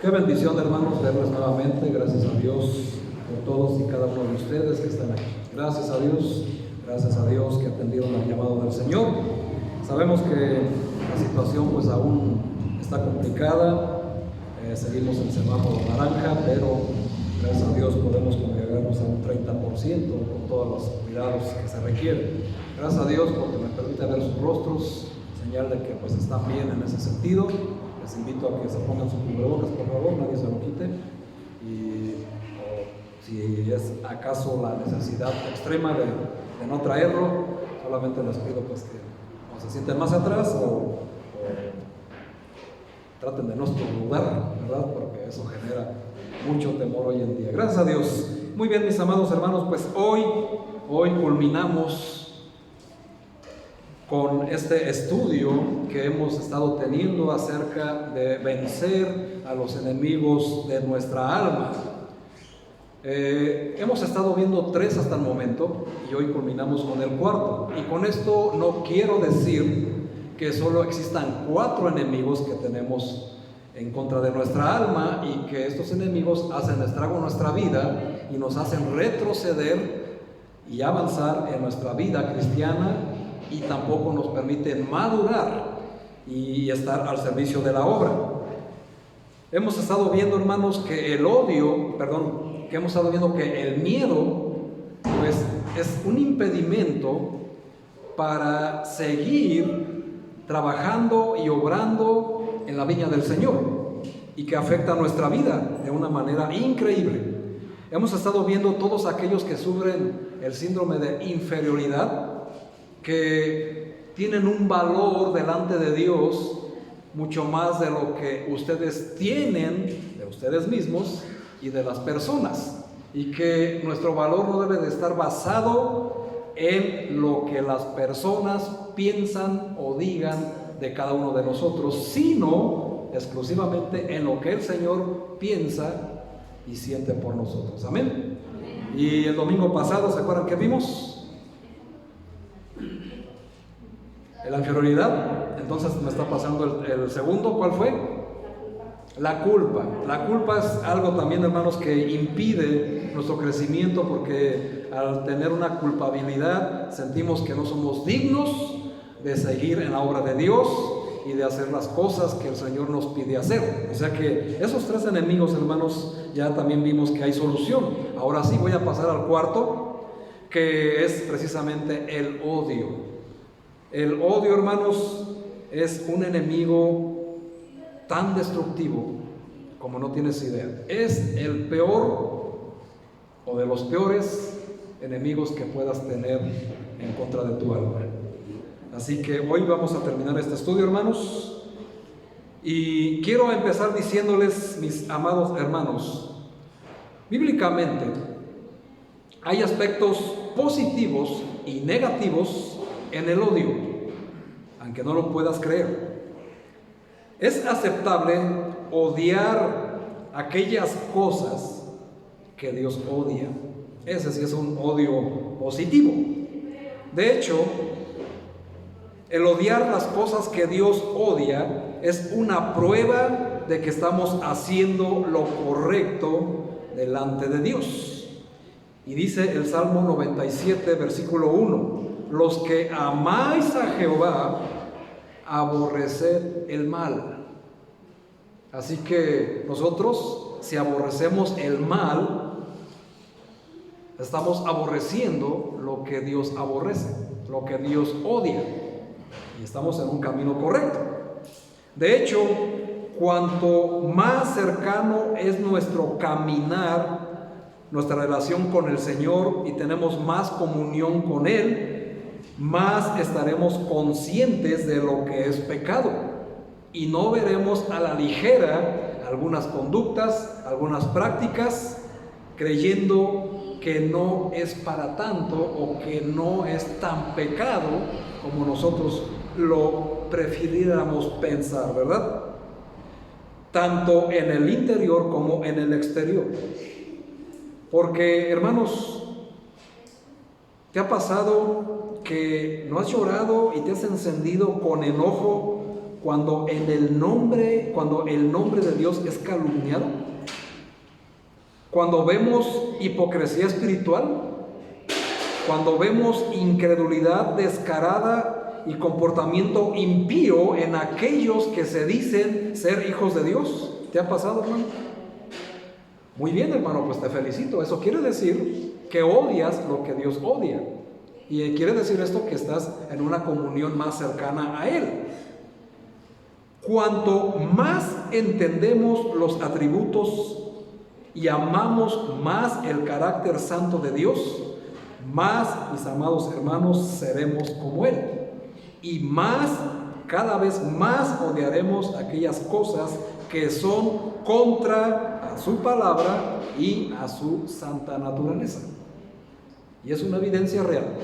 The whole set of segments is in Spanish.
Qué bendición, hermanos, verles nuevamente. Gracias a Dios por todos y cada uno de ustedes que están aquí. Gracias a Dios que atendieron al llamado del Señor. Sabemos que la situación pues aún está complicada. Seguimos en semáforo naranja, pero gracias a Dios podemos congregarnos a un 30% con todos los cuidados que se requieren. Gracias a Dios porque me permite ver sus rostros, señal de que pues están bien en ese sentido. Les invito a que se pongan sus cubrebocas, por favor, nadie se lo quite. Y si es acaso la necesidad extrema de no traerlo, solamente les pido pues que o se sienten más atrás o traten de no estornudar, ¿verdad? Porque eso genera mucho temor hoy en día. Gracias a Dios. Muy bien, mis amados hermanos, pues hoy culminamos con este estudio que hemos estado teniendo acerca de vencer a los enemigos de nuestra alma. Hemos estado viendo 3 hasta el momento y hoy culminamos con el 4. Y con esto no quiero decir que solo existan 4 enemigos que tenemos en contra de nuestra alma y que estos enemigos hacen estrago en nuestra vida y nos hacen retroceder y avanzar en nuestra vida cristiana, y tampoco nos permiten madurar y estar al servicio de la obra. Hemos estado viendo, hermanos, que el miedo pues es un impedimento para seguir trabajando y obrando en la viña del Señor y que afecta nuestra vida de una manera increíble. Hemos estado viendo todos aquellos que sufren el síndrome de inferioridad, que tienen un valor delante de Dios mucho más de lo que ustedes tienen de ustedes mismos y de las personas, y que nuestro valor no debe de estar basado en lo que las personas piensan o digan de cada uno de nosotros, sino exclusivamente en lo que el Señor piensa y siente por nosotros. Amén. Y el domingo pasado, ¿se acuerdan que vimos? La inferioridad. Entonces me está pasando el segundo. ¿Cuál fue? La culpa. La culpa es algo también, hermanos, que impide nuestro crecimiento, porque al tener una culpabilidad sentimos que no somos dignos de seguir en la obra de Dios y de hacer las cosas que el Señor nos pide hacer. O sea que esos 3 enemigos, hermanos, ya también vimos que hay solución. Ahora sí voy a pasar al cuarto, que es precisamente el odio. El odio, hermanos, es un enemigo tan destructivo como no tienes idea. Es el peor o de los peores enemigos que puedas tener en contra de tu alma. Así que hoy vamos a terminar este estudio, hermanos, y quiero empezar diciéndoles, mis amados hermanos, bíblicamente hay aspectos positivos y negativos en el odio, aunque no lo puedas creer. Es aceptable odiar aquellas cosas que Dios odia. Ese sí es un odio positivo. De hecho, el odiar las cosas que Dios odia es una prueba de que estamos haciendo lo correcto delante de Dios. Y dice el Salmo 97, versículo 1: los que amáis a Jehová, aborreced el mal. Así que nosotros, si aborrecemos el mal, estamos aborreciendo lo que Dios aborrece, lo que Dios odia, y estamos en un camino correcto. De hecho, cuanto más cercano es nuestro caminar, nuestra relación con el Señor, y tenemos más comunión con Él, más estaremos conscientes de lo que es pecado y no veremos a la ligera algunas conductas, algunas prácticas, creyendo que no es para tanto o que no es tan pecado como nosotros lo prefiriéramos pensar, ¿verdad? Tanto en el interior como en el exterior. Porque, hermanos, ¿te ha pasado que no has llorado y te has encendido con enojo cuando el nombre de Dios es calumniado, cuando vemos hipocresía espiritual, cuando vemos incredulidad descarada y comportamiento impío en aquellos que se dicen ser hijos de Dios. ¿Te ha pasado, hermano? Muy bien, hermano, pues te felicito. Eso quiere decir que odias lo que Dios odia. Y quiere decir esto que estás en una comunión más cercana a Él. Cuanto más entendemos los atributos y amamos más el carácter santo de Dios, más, mis amados hermanos, seremos como Él. Y más, cada vez más odiaremos aquellas cosas que son contra a su palabra y a su santa naturaleza. Y es una evidencia real.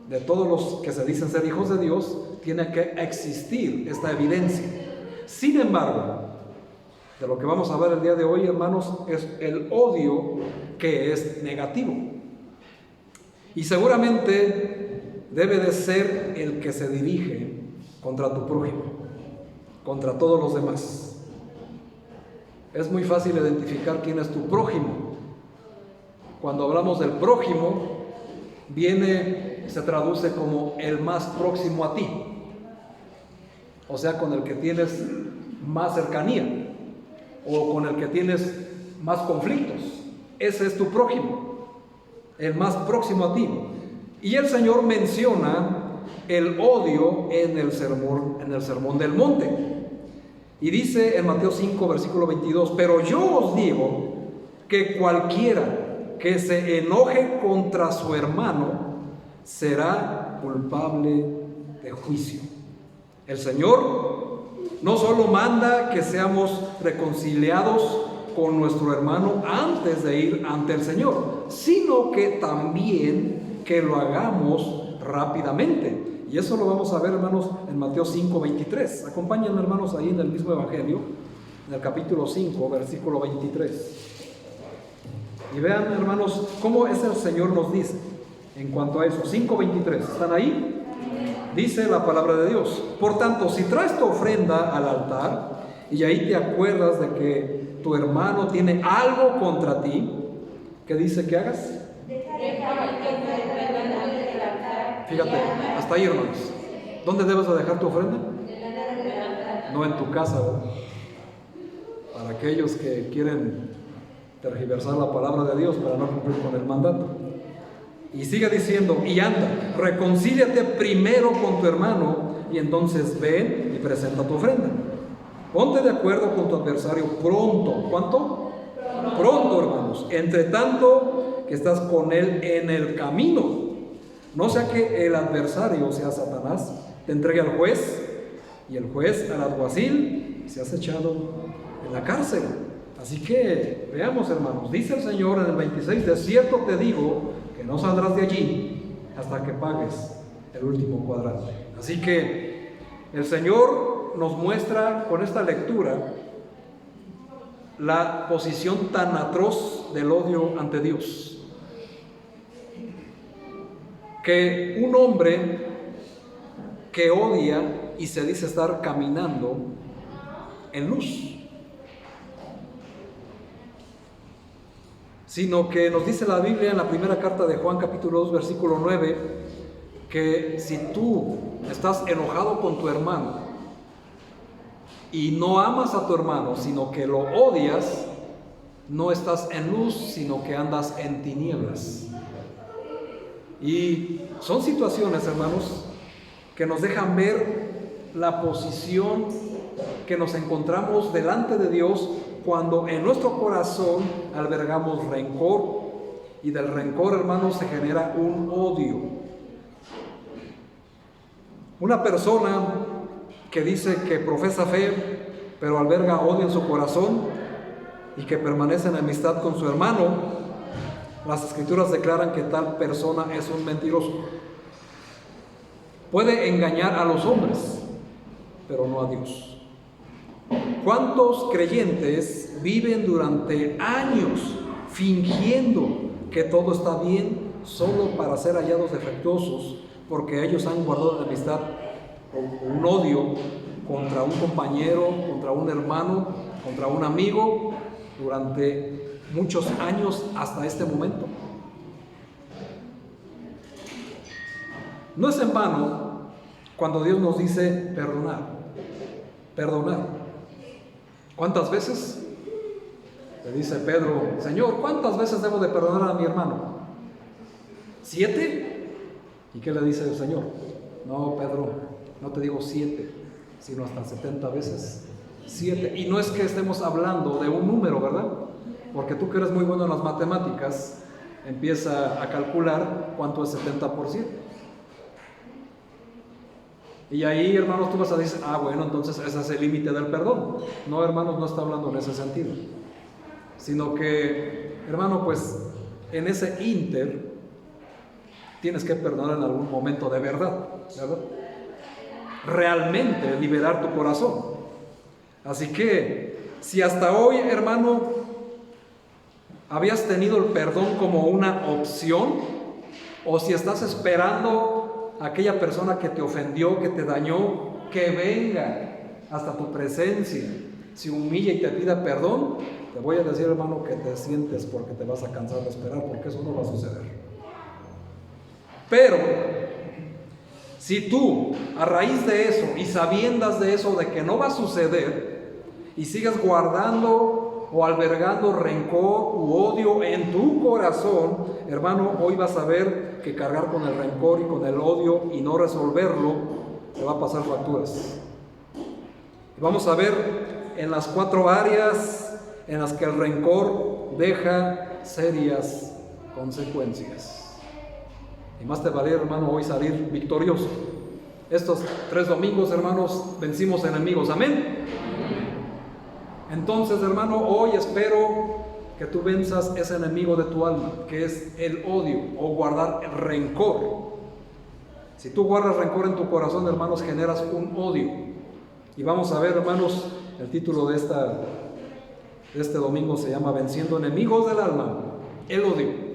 De todos los que se dicen ser hijos de Dios, tiene que existir esta evidencia. Sin embargo, de lo que vamos a ver el día de hoy, hermanos, es el odio que es negativo. Y seguramente debe de ser el que se dirige contra tu prójimo, contra todos los demás. Es muy fácil identificar quién es tu prójimo. Cuando hablamos del prójimo, se traduce como el más próximo a ti. O sea, con el que tienes más cercanía o con el que tienes más conflictos. Ese es tu prójimo, el más próximo a ti. Y el Señor menciona el odio en el sermón del monte. Y dice en Mateo 5, versículo 22, pero yo os digo que cualquiera que se enoje contra su hermano será culpable de juicio. El Señor no solo manda que seamos reconciliados con nuestro hermano antes de ir ante el Señor, sino que también que lo hagamos rápidamente. Y eso lo vamos a ver, hermanos, en Mateo 5, 23. Acompáñenme, hermanos, ahí en el mismo Evangelio, en el capítulo 5, versículo 23. Y vean, hermanos, cómo es el Señor nos dice en cuanto a eso. 5:23, ¿están ahí? Dice la palabra de Dios: por tanto, si traes tu ofrenda al altar y ahí te acuerdas de que tu hermano tiene algo contra ti, ¿qué dice que hagas? Fíjate, hasta ahí, hermanos. ¿Dónde debes de dejar tu ofrenda? No en tu casa, ¿verdad? Para aquellos que quieren tergiversar la palabra de Dios para no cumplir con el mandato. Y sigue diciendo: y anda, reconcíliate primero con tu hermano y entonces ven y presenta tu ofrenda. Ponte de acuerdo con tu adversario pronto. ¿Cuánto? Pronto, hermanos. Entre tanto que estás con él en el camino. No sea que el adversario, sea Satanás, te entregue al juez y el juez al alguacil y seas echado en la cárcel. Así que veamos, hermanos, dice el Señor en el 26: de cierto te digo que no saldrás de allí hasta que pagues el último cuadrante. Así que el Señor nos muestra con esta lectura la posición tan atroz del odio ante Dios. Que un hombre que odia y se dice estar caminando en luz, sino que nos dice la Biblia en la primera carta de Juan capítulo 2 versículo 9 que si tú estás enojado con tu hermano y no amas a tu hermano, sino que lo odias, no estás en luz, sino que andas en tinieblas. Y son situaciones, hermanos, que nos dejan ver la posición que nos encontramos delante de Dios cuando en nuestro corazón albergamos rencor, y del rencor, hermanos, se genera un odio. Una persona que dice que profesa fe, pero alberga odio en su corazón y que permanece en amistad con su hermano, las Escrituras declaran que tal persona es un mentiroso. Puede engañar a los hombres, pero no a Dios. ¿Cuántos creyentes viven durante años fingiendo que todo está bien solo para ser hallados defectuosos, porque ellos han guardado la amistad o un odio contra un compañero, contra un hermano, contra un amigo durante muchos años hasta este momento? No es en vano cuando Dios nos dice perdonar, perdonar. ¿Cuántas veces? Le dice Pedro: Señor, ¿cuántas veces debo de perdonar a mi hermano? ¿7? ¿Y qué le dice el Señor? No, Pedro, no te digo 7, sino hasta 70 veces 7. Y no es que estemos hablando de un número, ¿verdad? Porque tú que eres muy bueno en las matemáticas, empieza a calcular cuánto es 70%. Y ahí, hermanos, tú vas a decir: ah, bueno, entonces ese es el límite del perdón. No, hermanos, no está hablando en ese sentido, sino que, hermano, pues en ese ínter tienes que perdonar en algún momento de verdad, ¿verdad? Realmente liberar tu corazón. Así que si hasta hoy, hermano, habías tenido el perdón como una opción, o si estás esperando a aquella persona que te ofendió, que te dañó, que venga hasta tu presencia, se humilla y te pida perdón, te voy a decir, hermano, que te sientes, porque te vas a cansar de esperar, porque eso no va a suceder. Pero si tú, a raíz de eso y sabiendas de eso, de que no va a suceder, y sigues guardando o albergando rencor u odio en tu corazón, hermano, hoy vas a ver que cargar con el rencor y con el odio y no resolverlo te va a pasar facturas. Y vamos a ver en las 4 áreas en las que el rencor deja serias consecuencias. Y más te vale, hermano, hoy salir victorioso. Estos 3 domingos, hermanos, vencimos enemigos. Amén. Entonces, hermano, hoy espero que tú venzas ese enemigo de tu alma, que es el odio o guardar el rencor. Si tú guardas rencor en tu corazón, hermanos, generas un odio. Y vamos a ver, hermanos, el título de este domingo se llama Venciendo enemigos del alma, el odio.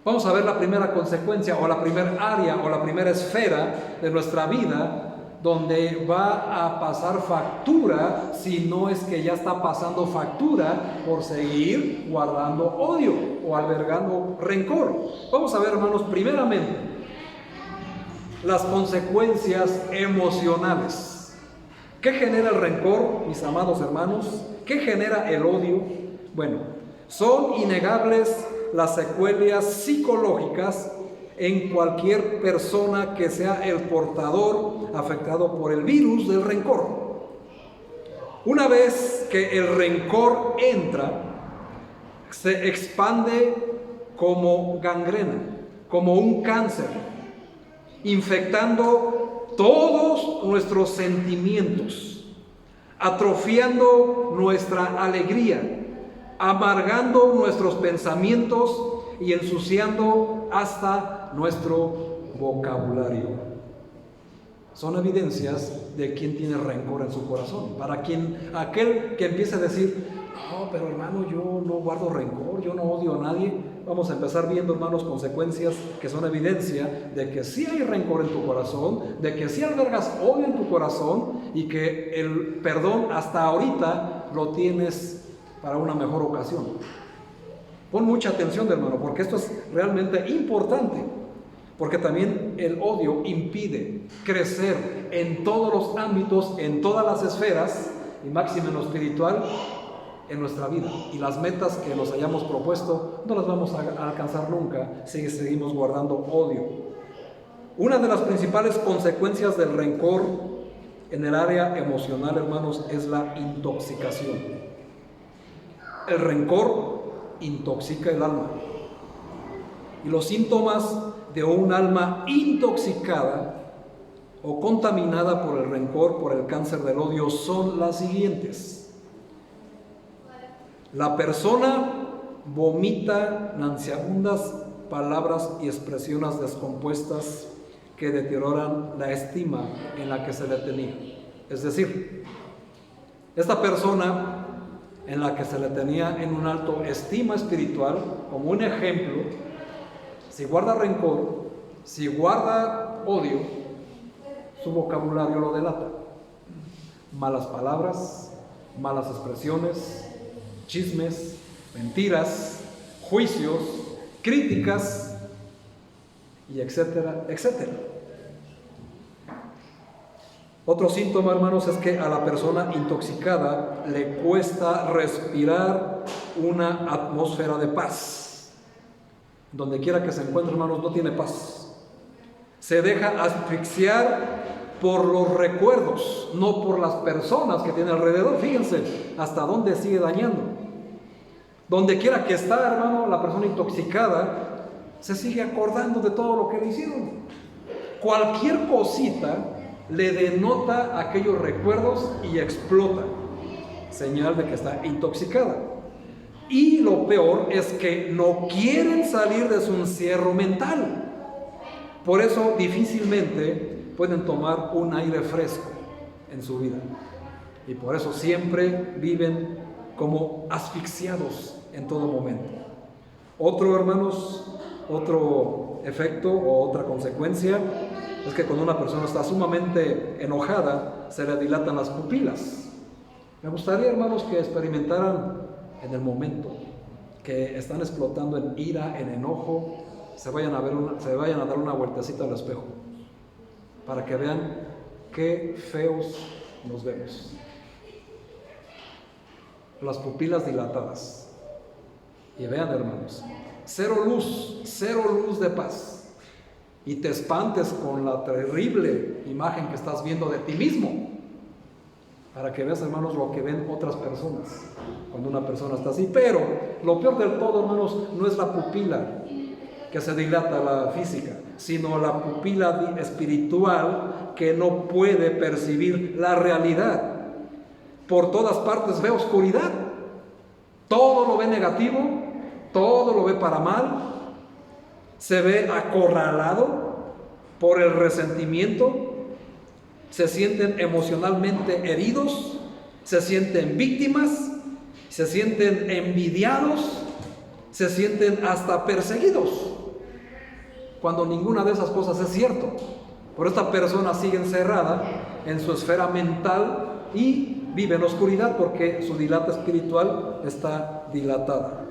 Vamos a ver la primera consecuencia o la primera área o la primera esfera de nuestra vida donde va a pasar factura, si no es que ya está pasando factura por seguir guardando odio o albergando rencor. Vamos a ver, hermanos, primeramente las consecuencias emocionales. ¿Qué genera el rencor, mis amados hermanos? ¿Qué genera el odio? Bueno, son innegables las secuelas psicológicas en cualquier persona que sea el portador afectado por el virus del rencor. Una vez que el rencor entra, se expande como gangrena, como un cáncer, infectando todos nuestros sentimientos, atrofiando nuestra alegría, amargando nuestros pensamientos y ensuciando hasta nuestro vocabulario. Son evidencias de quien tiene rencor en su corazón. Para quien, aquel que empiece a decir: no, pero hermano, yo no guardo rencor, yo no odio a nadie. Vamos a empezar viendo, hermanos, consecuencias que son evidencia de que sí hay rencor en tu corazón, de que sí albergas odio en tu corazón y que el perdón hasta ahorita lo tienes para una mejor ocasión. Pon mucha atención, hermano, porque esto es realmente importante, porque también el odio impide crecer en todos los ámbitos, en todas las esferas, y máximo en lo espiritual, en nuestra vida. Y las metas que nos hayamos propuesto no las vamos a alcanzar nunca si seguimos guardando odio. Una de las principales consecuencias del rencor en el área emocional, hermanos, es la intoxicación. El rencor intoxica el alma. Y los síntomas de un alma intoxicada o contaminada por el rencor, por el cáncer del odio, son las siguientes. La persona vomita nauseabundas palabras y expresiones descompuestas que deterioran la estima en la que se le tenía. Es decir, esta persona en la que se le tenía en un alto estima espiritual, como un ejemplo, si guarda rencor, si guarda odio, su vocabulario lo delata. malas palabras, malas expresiones, chismes, mentiras, juicios, críticas, y etcétera, etcétera. Otro síntoma, hermanos, es que a la persona intoxicada le cuesta respirar una atmósfera de paz. Donde quiera que se encuentre, hermanos, no tiene paz. Se deja asfixiar por los recuerdos, no por las personas que tiene alrededor. Fíjense hasta dónde sigue dañando. Donde quiera que está, hermano, la persona intoxicada se sigue acordando de todo lo que le hicieron. Cualquier cosita le denota aquellos recuerdos y explota, señal de que está intoxicada. Y lo peor es que no quieren salir de su encierro mental. Por eso difícilmente pueden tomar un aire fresco en su vida. Y por eso siempre viven como asfixiados en todo momento. Otro efecto o otra consecuencia es que cuando una persona está sumamente enojada, se le dilatan las pupilas. Me gustaría, hermanos, que experimentaran en el momento que están explotando en ira, en enojo, se vayan a dar una vueltecita al espejo para que vean qué feos nos vemos. Las pupilas dilatadas. Y vean, hermanos, cero luz de paz. Y te espantes con la terrible imagen que estás viendo de ti mismo, para que veas, hermanos, lo que ven otras personas cuando una persona está así. Pero lo peor del todo, hermanos, no es la pupila que se dilata, la física, sino la pupila espiritual que no puede percibir la realidad. Por todas partes ve oscuridad, todo lo ve negativo, todo lo ve para mal. Se ve acorralado por el resentimiento, se sienten emocionalmente heridos, se sienten víctimas, se sienten envidiados, se sienten hasta perseguidos, cuando ninguna de esas cosas es cierto. Por esta persona sigue encerrada en su esfera mental y vive en oscuridad porque su dilata espiritual está dilatada.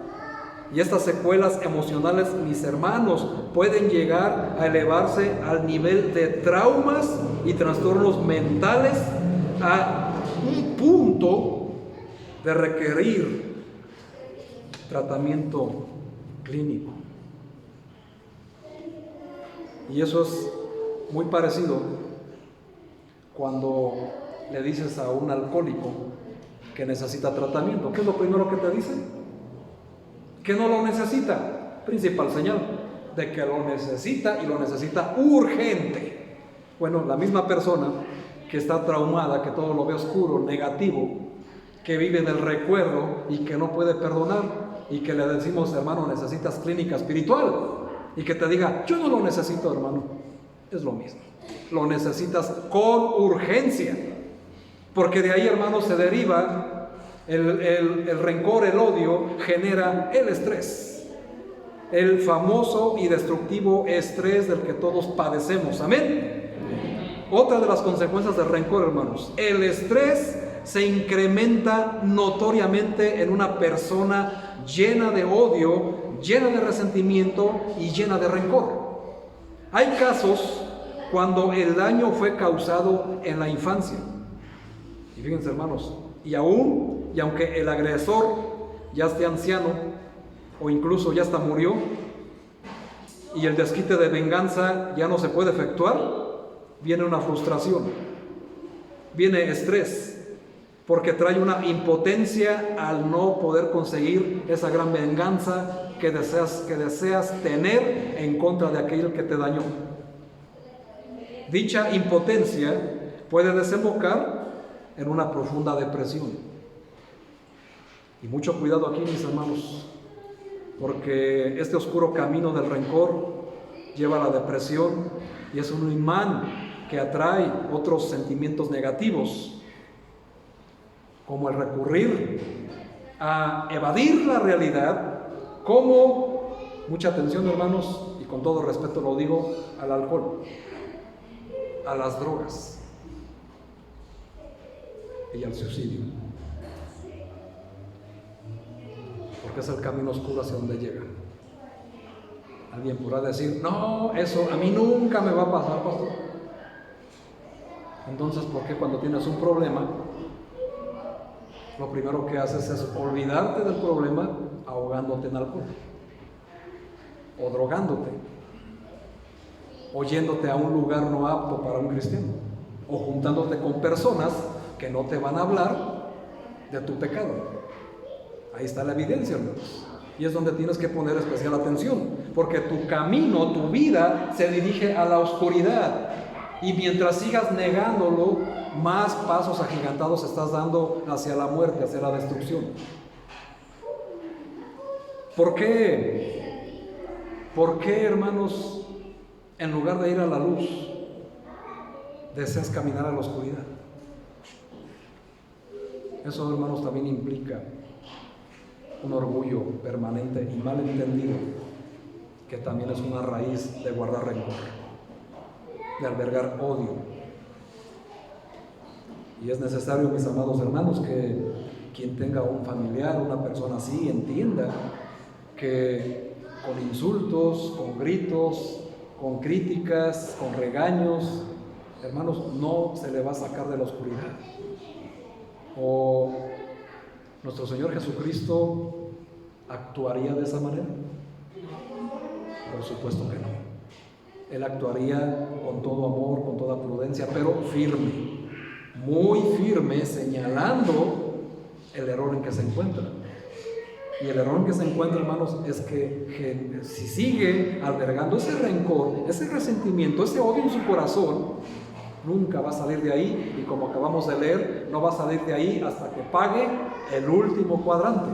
Y estas secuelas emocionales, mis hermanos, pueden llegar a elevarse al nivel de traumas y trastornos mentales a un punto de requerir tratamiento clínico. Y eso es muy parecido cuando le dices a un alcohólico que necesita tratamiento. ¿Qué es lo primero que te dice? Que no lo necesita. Principal señal de que lo necesita, y lo necesita urgente. Bueno, la misma persona que está traumada, que todo lo ve oscuro, negativo, que vive en el recuerdo y que no puede perdonar, y que le decimos, hermano, necesitas clínica espiritual, y que te diga, yo no lo necesito, hermano, es lo mismo. Lo necesitas con urgencia, porque de ahí, hermano, se deriva el rencor, el odio, genera el estrés, el famoso y destructivo estrés del que todos padecemos. Amén. Otra de las consecuencias del rencor, hermanos, el estrés se incrementa notoriamente en una persona llena de odio, llena de resentimiento y llena de rencor. Hay casos cuando el daño fue causado en la infancia. Y fíjense, hermanos, y aunque el agresor ya esté anciano o incluso ya hasta murió y el desquite de venganza ya no se puede efectuar, viene una frustración, viene estrés, porque trae una impotencia al no poder conseguir esa gran venganza que deseas tener en contra de aquel que te dañó. Dicha impotencia puede desembocar en una profunda depresión. Y mucho cuidado aquí, mis hermanos, porque este oscuro camino del rencor lleva a la depresión y es un imán que atrae otros sentimientos negativos, como el recurrir a evadir la realidad, como, mucha atención, hermanos, y con todo respeto lo digo, al alcohol, a las drogas. y al suicidio. Porque es el camino oscuro hacia donde llega. Alguien podrá decir, no, eso a mí nunca me va a pasar, pastor. Entonces, ¿por qué cuando tienes un problema, lo primero que haces es olvidarte del problema ahogándote en alcohol? O drogándote, o yéndote a un lugar no apto para un cristiano, o juntándote con personas que no te van a hablar de tu pecado. Ahí está la evidencia, hermanos. Y es donde tienes que poner especial atención, porque tu camino, tu vida se dirige a la oscuridad, y mientras sigas negándolo, más pasos agigantados estás dando hacia la muerte, hacia la destrucción. ¿Por qué? ¿Por qué, hermanos, en lugar de ir a la luz, deseas caminar a la oscuridad? Eso, hermanos, también implica un orgullo permanente y mal entendido, que también es una raíz de guardar rencor, de albergar odio. Y es necesario, mis amados hermanos, que quien tenga un familiar, una persona así, entienda que con insultos, con gritos, con críticas, con regaños, hermanos, no se le va a sacar de la oscuridad. ¿O nuestro Señor Jesucristo actuaría de esa manera? Por supuesto que no. Él actuaría con todo amor, con toda prudencia, pero firme, muy firme, señalando el error en que se encuentra. Y el error en que se encuentra, hermanos, es que si sigue albergando ese rencor, ese resentimiento, ese odio en su corazón, nunca va a salir de ahí, y como acabamos de leer, no va a salir de ahí hasta que pague el último cuadrante.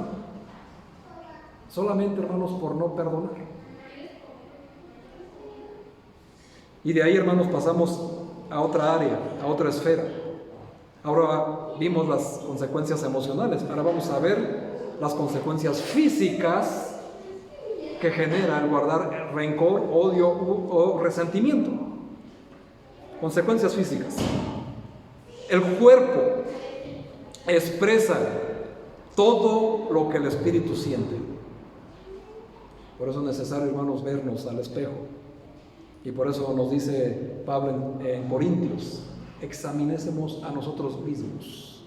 Solamente, hermanos, por no perdonar. Y de ahí, hermanos, pasamos a otra área, a otra esfera. Ahora vimos las consecuencias emocionales, ahora vamos a ver las consecuencias físicas que genera el guardar rencor, odio o resentimiento. Consecuencias físicas. El cuerpo expresa todo lo que el espíritu siente. Por eso es necesario, hermanos, vernos al espejo. Y por eso nos dice Pablo en Corintios, examinésemos a nosotros mismos.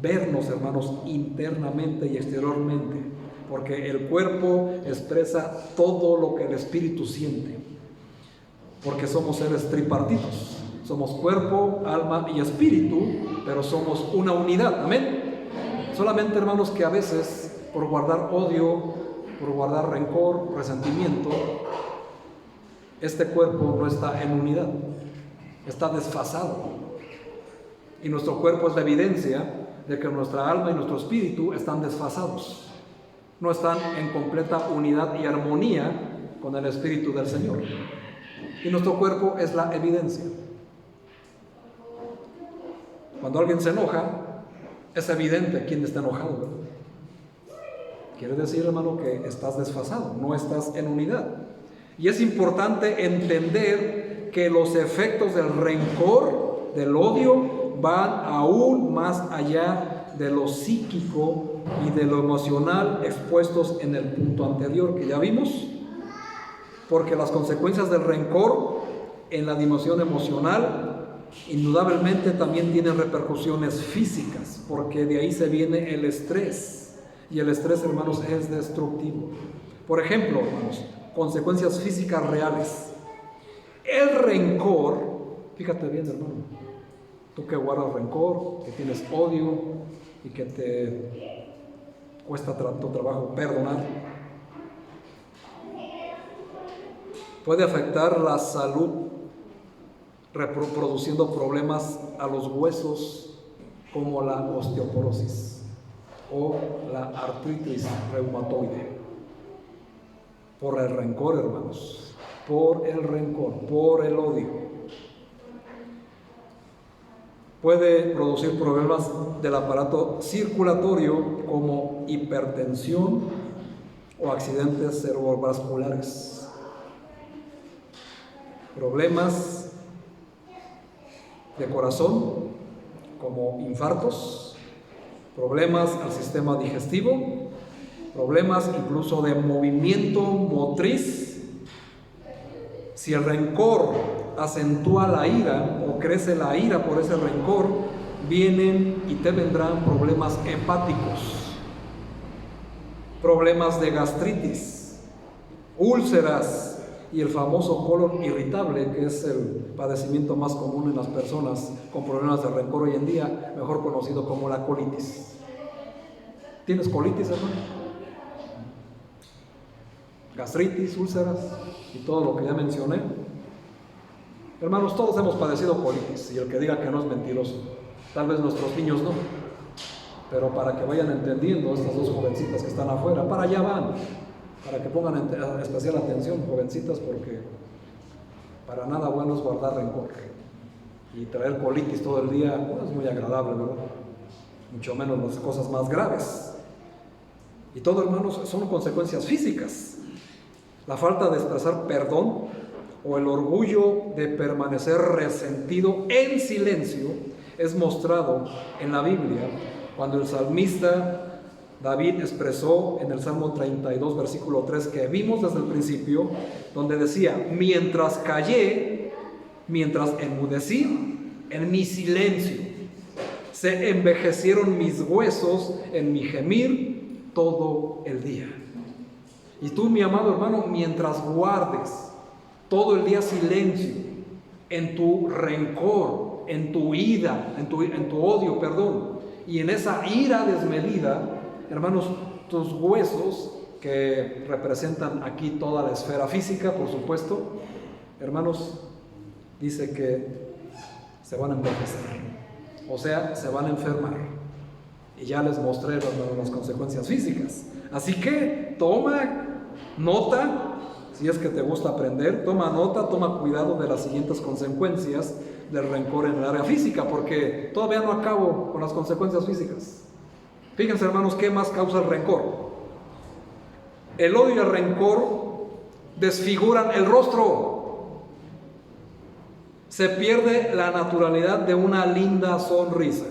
Vernos, hermanos, internamente y exteriormente, porque el cuerpo expresa todo lo que el espíritu siente, porque somos seres tripartitos, somos cuerpo, alma y espíritu, pero somos una unidad, amén. Solamente, hermanos, que a veces por guardar odio, por guardar rencor, resentimiento, este cuerpo no está en unidad, está desfasado, y nuestro cuerpo es la evidencia de que nuestra alma y nuestro espíritu están desfasados, no están en completa unidad y armonía con el Espíritu del Señor. Y nuestro cuerpo es la evidencia. Cuando alguien se enoja, es evidente quién está enojado, ¿verdad? Quiere decir, hermano, que estás desfasado, no estás en unidad. Y es importante entender que los efectos del rencor, del odio, van aún más allá de lo psíquico y de lo emocional expuestos en el punto anterior que ya vimos, porque las consecuencias del rencor en la dimensión emocional indudablemente también tienen repercusiones físicas, porque de ahí se viene el estrés, y el estrés, hermanos, es destructivo. Por ejemplo, hermanos, consecuencias físicas reales. El rencor, fíjate bien, hermano, tú que guardas rencor, que tienes odio y que te cuesta tanto trabajo perdonar, puede afectar la salud, produciendo problemas a los huesos como la osteoporosis o la artritis reumatoide. Por el rencor, hermanos, por el rencor, por el odio. Puede producir problemas del aparato circulatorio como hipertensión o accidentes cerebrovasculares. Problemas de corazón como infartos, problemas al sistema digestivo, problemas incluso de movimiento motriz. Si el rencor acentúa la ira o crece la ira por ese rencor, vienen y te vendrán problemas hepáticos, problemas de gastritis, úlceras y el famoso colon irritable, que es el padecimiento más común en las personas con problemas de rencor hoy en día, mejor conocido como la colitis. ¿Tienes colitis, hermano? Gastritis, úlceras y todo lo que ya mencioné. Hermanos, todos hemos padecido colitis, y el que diga que no es mentiroso. Tal vez nuestros niños no, pero para que vayan entendiendo, estas dos jovencitas que están afuera, para allá van, para que pongan especial atención, jovencitas, porque para nada bueno es guardar rencor, y traer colitis todo el día no es muy agradable, ¿verdad? Mucho menos las cosas más graves. Y todo, hermanos, son consecuencias físicas. La falta de expresar perdón o el orgullo de permanecer resentido en silencio es mostrado en la Biblia cuando el salmista David expresó en el Salmo 32, versículo 3, que vimos desde el principio, donde decía: mientras callé, mientras enmudecí, en mi silencio, se envejecieron mis huesos en mi gemir todo el día. Y tú, mi amado hermano, mientras guardes todo el día silencio en tu rencor, en tu ira, en tu odio, perdón, y en esa ira desmedida, hermanos, tus huesos, que representan aquí toda la esfera física, por supuesto, hermanos, dice que se van a envejecer, o sea, se van a enfermar. Y ya les mostré, hermanos, las consecuencias físicas. Así que toma nota, si es que te gusta aprender, toma nota, toma cuidado de las siguientes consecuencias del rencor en el área física, porque todavía no acabo con las consecuencias físicas. Fíjense, hermanos, ¿qué más causa el rencor? El odio y el rencor desfiguran el rostro. Se pierde la naturalidad de una linda sonrisa.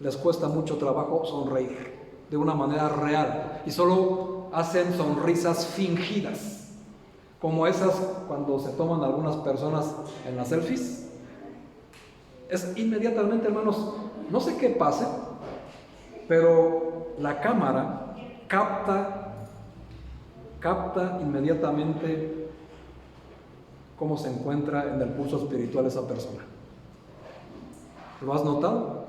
Les cuesta mucho trabajo sonreír de una manera real y solo hacen sonrisas fingidas, como esas cuando se toman algunas personas en las selfies. Es inmediatamente, hermanos, no sé qué pase, pero la cámara capta inmediatamente cómo se encuentra en el pulso espiritual esa persona. ¿Lo has notado?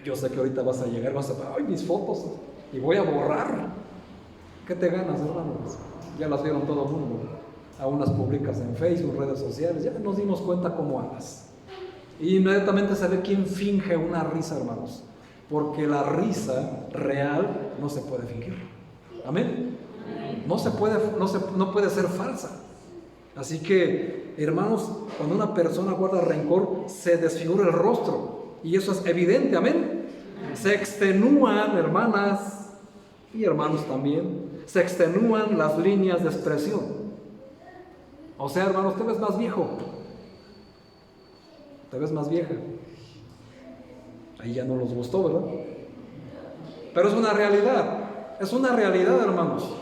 Yo sé que ahorita vas a llegar, vas a ver, ¡ay, mis fotos! Y voy a borrar. ¿Qué te ganas, hermanos? Ya las vieron todo el mundo. Aún las publicas en Facebook, redes sociales, ya nos dimos cuenta cómo andas. Y inmediatamente se ve quién finge una risa, hermanos. Porque la risa real no se puede fingir. ¿Amén? No puede ser falsa. Así que, hermanos, cuando una persona guarda rencor, se desfigura el rostro. Y eso es evidente, amén. Se extenúan, hermanas y hermanos también, se extenúan las líneas de expresión. O sea, hermanos, te ves más viejo, te ves más vieja. Ahí ya no los gustó, ¿verdad? Pero es una realidad, hermanos.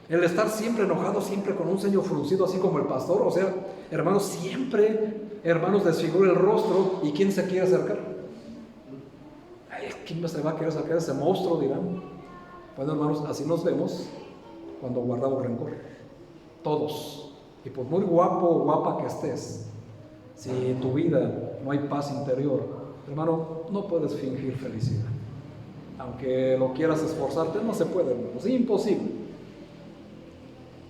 El estar siempre enojado, siempre con un ceño fruncido, así como el pastor. O sea, hermanos, siempre, hermanos, desfigura el rostro. ¿Y quién se quiere acercar? Ay, ¿quién se va a querer acercar? Ese monstruo, dirán. Bueno, hermanos, así nos vemos cuando guardamos rencor. Todos. Y por muy guapo o guapa que estés, si en tu vida no hay paz interior, hermano, no puedes fingir felicidad. Aunque lo quieras esforzarte, no se puede, hermanos, es imposible.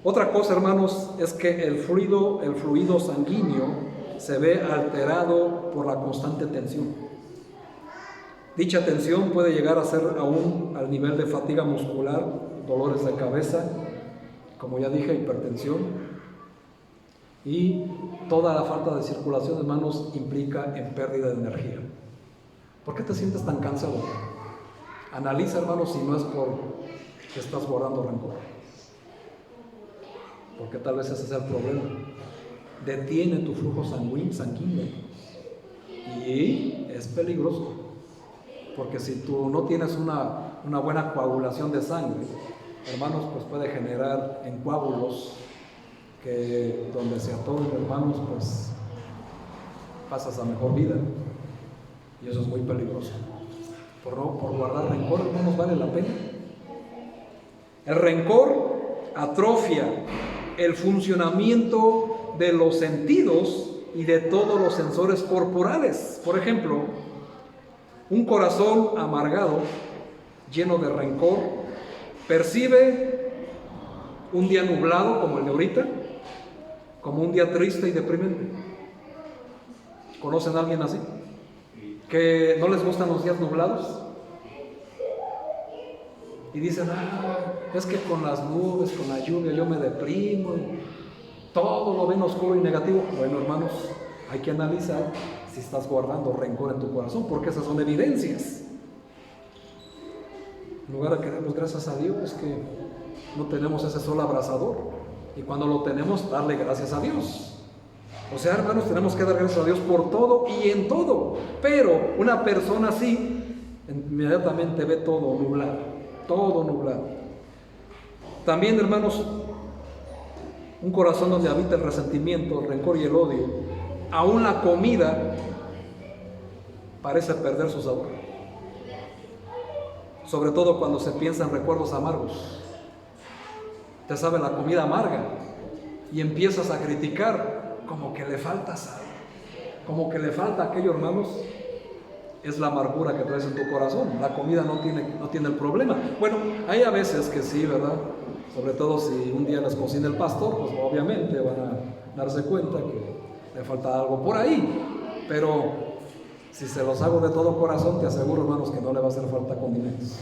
Otra cosa, hermanos, es que el fluido sanguíneo se ve alterado por la constante tensión. Dicha tensión puede llegar a ser aún al nivel de fatiga muscular, dolores de cabeza, como ya dije, hipertensión, y toda la falta de circulación, hermanos, implica en pérdida de energía. ¿Por qué te sientes tan cansado? Analiza, hermanos, si no es por que estás guardando rencor, porque tal vez ese sea el problema. Detiene tu flujo sanguíneo y es peligroso. porque si tú no tienes una buena coagulación de sangre, hermanos, pues puede generar en coágulos que donde se atoren, hermanos, pues pasas a mejor vida, y eso es muy peligroso. Por guardar rencor, hermanos, vale la pena. El rencor atrofia el funcionamiento de los sentidos y de todos los sensores corporales. Por ejemplo, un corazón amargado, lleno de rencor, percibe un día nublado como el de ahorita, como un día triste y deprimente. ¿Conocen a alguien así? ¿Que no les gustan los días nublados? Y dicen, es que con las nubes, con la lluvia yo me deprimo, todo lo ven oscuro y negativo. Bueno, hermanos, hay que analizar si estás guardando rencor en tu corazón, porque esas son evidencias. En lugar de que demos gracias a Dios que no tenemos ese sol abrasador, y cuando lo tenemos, darle gracias a Dios. O sea, hermanos, tenemos que dar gracias a Dios por todo y en todo. Pero una persona así inmediatamente ve todo nublado, todo nublado. También, hermanos, un corazón donde habita el resentimiento, el rencor y el odio, aún la comida parece perder su sabor. Sobre todo cuando se piensa en recuerdos amargos. Te sabe la comida amarga y empiezas a criticar, como que le falta sal, como que le falta aquello, hermanos. Es la amargura que traes en tu corazón. La comida no tiene el problema. Bueno, hay a veces que sí, ¿verdad? Sobre todo si un día les cocina el pastor, pues obviamente van a darse cuenta que le falta algo por ahí. Pero si se los hago de todo corazón, te aseguro, hermanos, que no le va a hacer falta condimentos.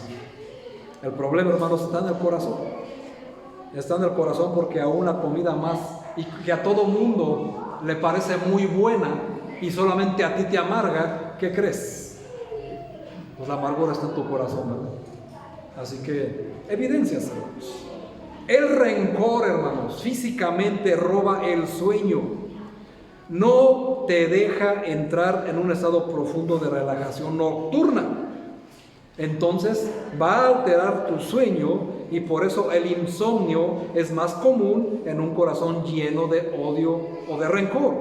El problema, hermanos, está en el corazón. Está en el corazón, porque aún la comida más, y que a todo mundo le parece muy buena y solamente a ti te amarga, ¿qué crees? Pues la amargura está en tu corazón, ¿verdad? Así que, evidencias, hermanos. El rencor, hermanos, físicamente roba el sueño. No te deja entrar en un estado profundo de relajación nocturna. Entonces va a alterar tu sueño, y por eso el insomnio es más común en un corazón lleno de odio o de rencor.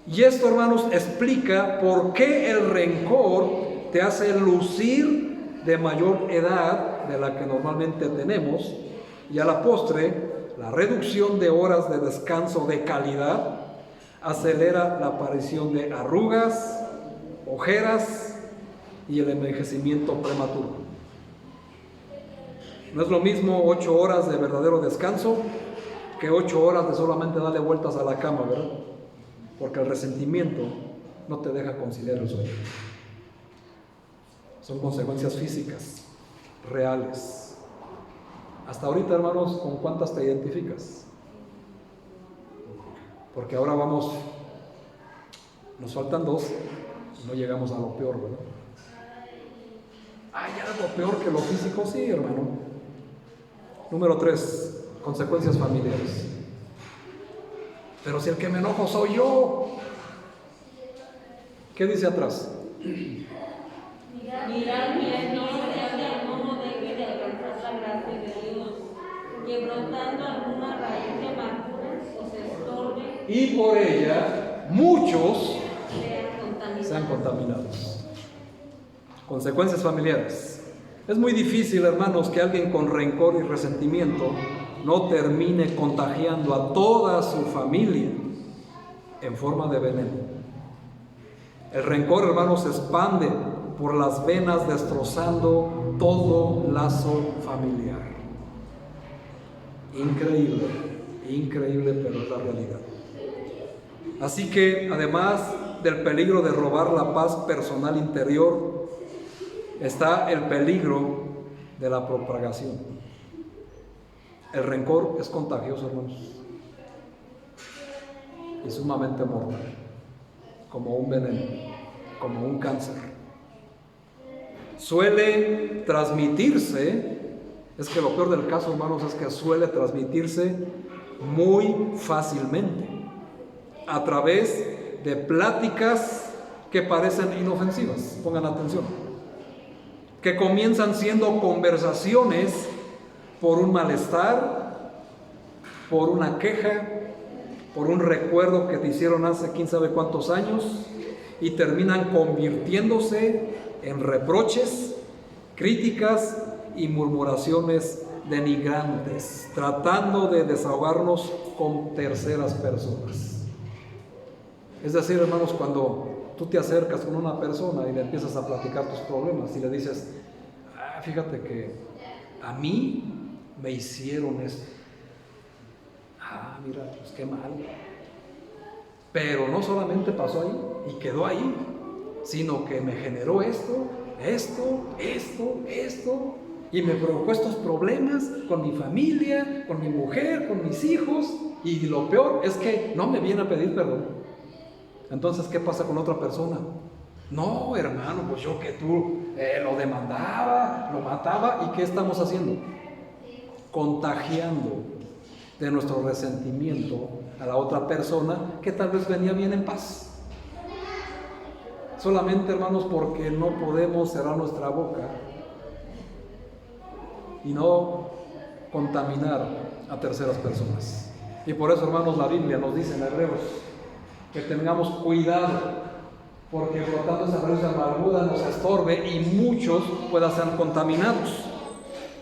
Y esto, hermanos, explica por qué el rencor te hace lucir de mayor edad de la que normalmente tenemos, y a la postre, la reducción de horas de descanso de calidad acelera la aparición de arrugas, ojeras y el envejecimiento prematuro. No es lo mismo 8 horas de verdadero descanso que 8 horas de solamente darle vueltas a la cama, ¿verdad? Porque el resentimiento no te deja conciliar el sueño. Son consecuencias físicas, reales. Hasta ahorita, hermanos, ¿con cuántas te identificas? Porque ahora nos faltan 2 y no llegamos a lo peor, ¿verdad? ¿Hay algo peor que lo físico? Sí, hermano. Número 3, consecuencias familiares. Pero si el que me enojo soy yo, ¿qué dice atrás? Mirad bien, no sea alguno deje de alcanzar la gracia de Dios, que brotando alguna raíz de amargura os estorbe, y por ella muchos sean contaminados. contaminados. Consecuencias familiares. Es muy difícil, hermanos, que alguien con rencor y resentimiento no termine contagiando a toda su familia en forma de veneno. El rencor, hermanos, se expande por las venas, destrozando todo lazo familiar. Increíble, increíble, pero es la realidad. Así que, además del peligro de robar la paz personal interior, está el peligro de la propagación. El rencor es contagioso, hermanos, y sumamente mortal, como un veneno, como un cáncer. Suele transmitirse, es que lo peor del caso, hermanos, es que suele transmitirse muy fácilmente a través de pláticas que parecen inofensivas. Pongan atención. que comienzan siendo conversaciones por un malestar, por una queja, por un recuerdo que te hicieron hace quién sabe cuántos años, y terminan convirtiéndose en reproches, críticas y murmuraciones denigrantes, tratando de desahogarnos con terceras personas. Es decir, hermanos, cuando tú te acercas con una persona y le empiezas a platicar tus problemas y le dices, fíjate que a mí me hicieron esto. Mira, pues qué mal. Pero no solamente pasó ahí y quedó ahí, sino que me generó esto, y me provocó estos problemas con mi familia, con mi mujer, con mis hijos, y lo peor es que no me viene a pedir perdón. Entonces, ¿qué pasa con otra persona? No, hermano, pues yo que tú lo demandaba, lo mataba, ¿y qué estamos haciendo? Contagiando de nuestro resentimiento a la otra persona que tal vez venía bien en paz. Solamente, hermanos, porque no podemos cerrar nuestra boca y no contaminar a terceras personas. Y por eso, hermanos, la Biblia nos dice en Hebreos que tengamos cuidado, porque brotando esa raíz de amargura nos estorbe y muchos puedan ser contaminados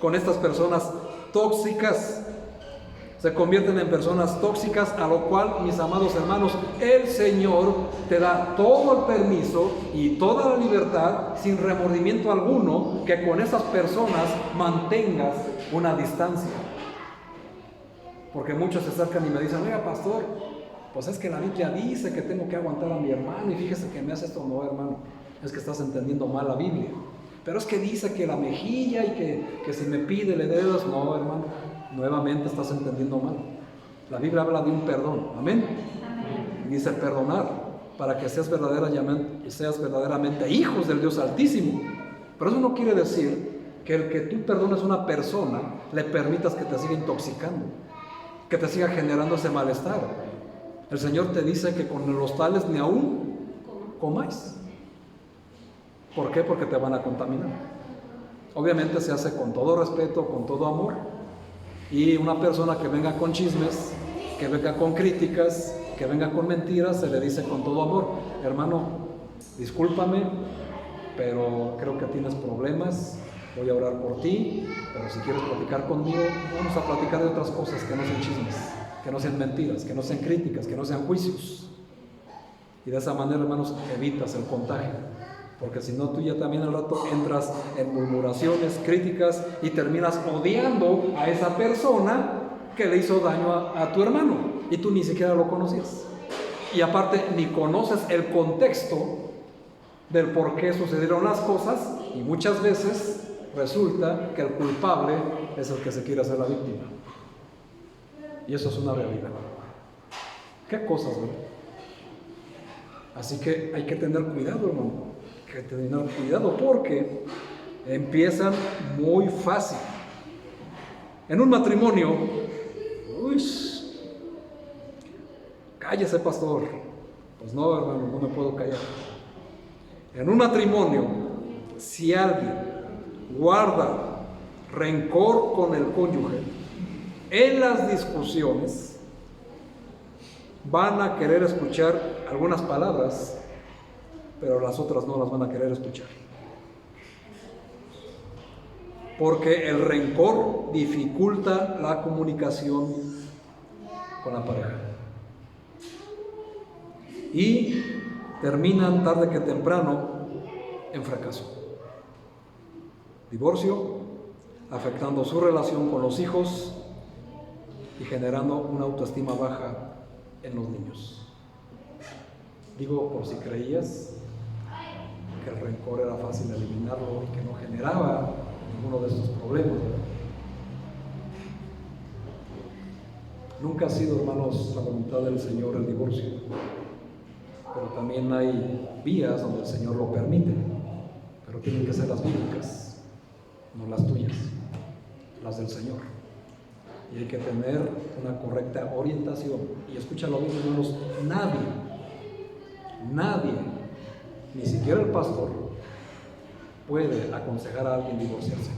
con estas personas tóxicas. Se convierten en personas tóxicas, a lo cual, mis amados hermanos, el Señor te da todo el permiso y toda la libertad, sin remordimiento alguno, que con esas personas mantengas una distancia. Porque muchos se acercan y me dicen, oiga, pastor, pues es que la Biblia dice que tengo que aguantar a mi hermano y fíjese que me hace esto. No, hermano, es que estás entendiendo mal la Biblia. Pero es que dice que la mejilla y que si me pide le debes. No, hermano, nuevamente estás entendiendo mal. La Biblia habla de un perdón, amén. Dice perdonar para que seas verdaderamente hijos del Dios Altísimo. Pero eso no quiere decir que el que tú perdones a una persona le permitas que te siga intoxicando, que te siga generando ese malestar. El Señor te dice que con los tales ni aún comáis. ¿Por qué? Porque te van a contaminar. Obviamente se hace con todo respeto, con todo amor. Y una persona que venga con chismes, que venga con críticas, que venga con mentiras, se le dice con todo amor, hermano, discúlpame, pero creo que tienes problemas, voy a orar por ti, pero si quieres platicar conmigo, vamos a platicar de otras cosas que no sean chismes, que no sean mentiras, que no sean críticas, que no sean juicios. Y de esa manera, hermanos, evitas el contagio. Porque si no, tú ya también al rato entras en murmuraciones, críticas y terminas odiando a esa persona que le hizo daño a tu hermano y tú ni siquiera lo conocías. Y aparte ni conoces el contexto del por qué sucedieron las cosas y muchas veces resulta que el culpable es el que se quiere hacer la víctima. Y eso es una realidad. ¿Qué cosas, verdad? Así que hay que tener cuidado, hermano. Que tener cuidado porque empiezan muy fácil. En un matrimonio, cállese, pastor. Pues no, hermano, no me puedo callar. En un matrimonio, si alguien guarda rencor con el cónyuge, en las discusiones van a querer escuchar algunas palabras, pero las otras no las van a querer escuchar. Porque el rencor dificulta la comunicación con la pareja. Y terminan tarde que temprano en fracaso. Divorcio, afectando su relación con los hijos y generando una autoestima baja en los niños. Digo, por si creías que el rencor era fácil eliminarlo y que no generaba ninguno de estos problemas, ¿verdad? Nunca ha sido, hermanos, la voluntad del Señor el divorcio, pero también hay vías donde el Señor lo permite, pero tienen que ser las bíblicas, no las tuyas, las del Señor. Y hay que tener una correcta orientación. Y escúchalo bien, hermanos, nadie, ni siquiera el pastor, puede aconsejar a alguien divorciarse.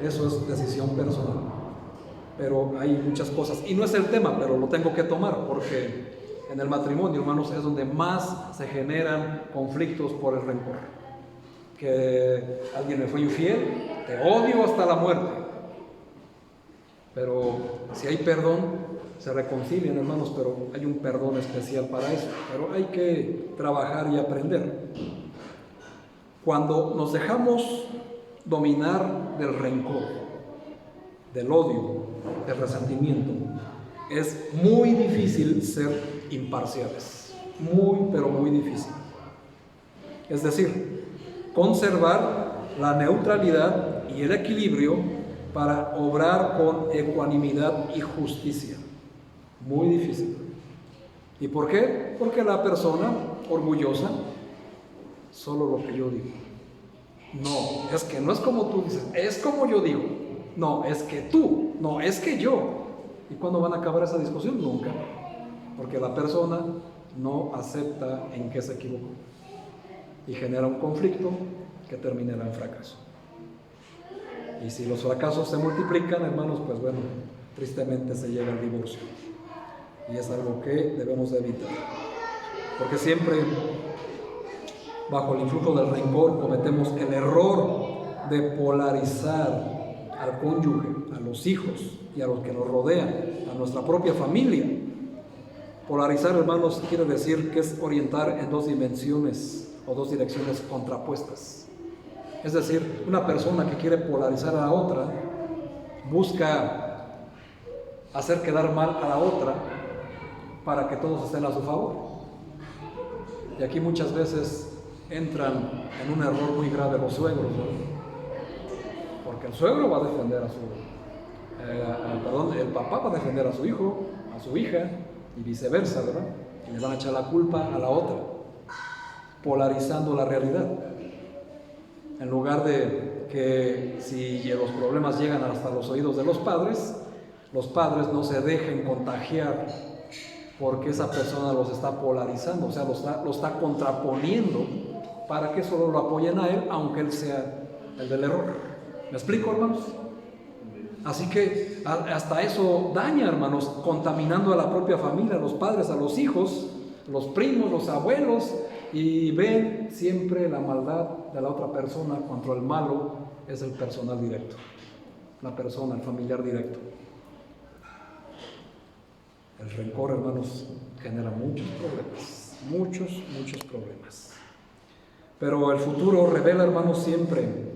Eso es decisión personal. Pero hay muchas cosas, y no es el tema, pero lo tengo que tomar, porque en el matrimonio, hermanos, es donde más se generan conflictos por el rencor. Que alguien me fue infiel, te odio hasta la muerte. Pero si hay perdón, se reconcilian, hermanos, pero hay un perdón especial para eso. Pero hay que trabajar y aprender. Cuando nos dejamos dominar del rencor, del odio, del resentimiento, es muy difícil ser imparciales. Muy, pero muy difícil. Es decir, conservar la neutralidad y el equilibrio para obrar con ecuanimidad y justicia. Muy difícil. ¿Y por qué? Porque la persona orgullosa, solo lo que yo digo. No, es que no es como tú dices, es como yo digo. No, es que tú, no, es que yo. ¿Y cuándo van a acabar esa discusión? Nunca. Porque la persona no acepta en qué se equivocó. Y genera un conflicto que terminará en fracaso. Y si los fracasos se multiplican, hermanos, pues bueno, tristemente se llega al divorcio. Y es algo que debemos de evitar. Porque siempre, bajo el influjo del rencor, cometemos el error de polarizar al cónyuge, a los hijos y a los que nos rodean, a nuestra propia familia. Polarizar, hermanos, quiere decir que es orientar en dos dimensiones o dos direcciones contrapuestas. Es decir, una persona que quiere polarizar a la otra busca hacer quedar mal a la otra para que todos estén a su favor. Y aquí muchas veces entran en un error muy grave los suegros, ¿no? Porque el suegro va a defender a el papá va a defender a su hijo, a su hija, y viceversa, ¿verdad? Y le van a echar la culpa a la otra, polarizando la realidad. En lugar de que si los problemas llegan hasta los oídos de los padres no se dejen contagiar porque esa persona los está polarizando, o sea, lo está contraponiendo para que solo lo apoyen a él, aunque él sea el del error. ¿Me explico, hermanos? Así que hasta eso daña, hermanos, contaminando a la propia familia, a los padres, a los hijos, los primos, los abuelos, y ven siempre la maldad de la otra persona cuando el malo es el personal directo, la persona, el familiar directo. El rencor, hermanos, genera muchos problemas, muchos problemas. Pero el futuro revela, hermanos, siempre